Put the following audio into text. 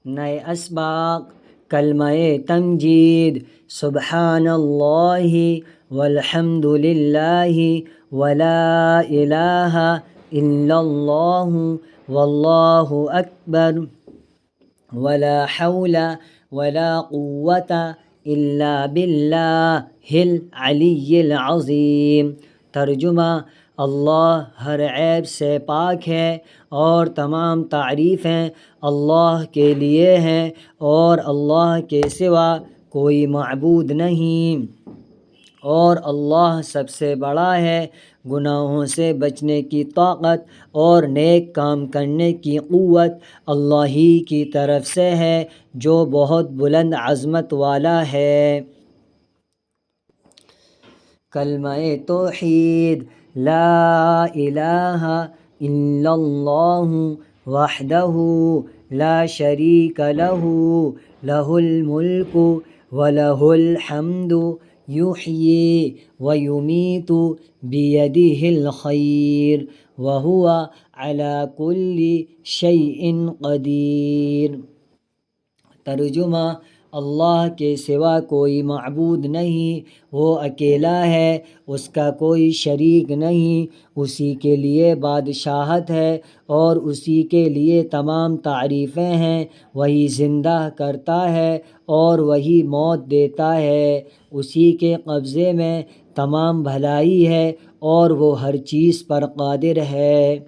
نئے اسباق: کلمہ تمجید، سبحان اللہ والحمد للہ ولا الہ الا اللہ واللہ اکبر ولا حول ولا قوة الا باللہ العلی العظیم۔ ترجمہ: اللہ ہر عیب سے پاک ہے اور تمام تعریفیں اللہ کے لیے ہیں، اور اللہ کے سوا کوئی معبود نہیں، اور اللہ سب سے بڑا ہے۔ گناہوں سے بچنے کی طاقت اور نیک کام کرنے کی قوت اللہ ہی کی طرف سے ہے جو بہت بلند عظمت والا ہے۔ کلمہ توحید: لا الہ الا اللہ وحدہ لا شریک لہ لہ الملک ولہ الحمد یحیی ویمیت بیدہ الخیر وہو علی کل شیء قدیر۔ ترجمہ: اللہ کے سوا کوئی معبود نہیں، وہ اکیلا ہے، اس کا کوئی شریک نہیں، اسی کے لیے بادشاہت ہے اور اسی کے لیے تمام تعریفیں ہیں۔ وہی زندہ کرتا ہے اور وہی موت دیتا ہے، اسی کے قبضے میں تمام بھلائی ہے اور وہ ہر چیز پر قادر ہے۔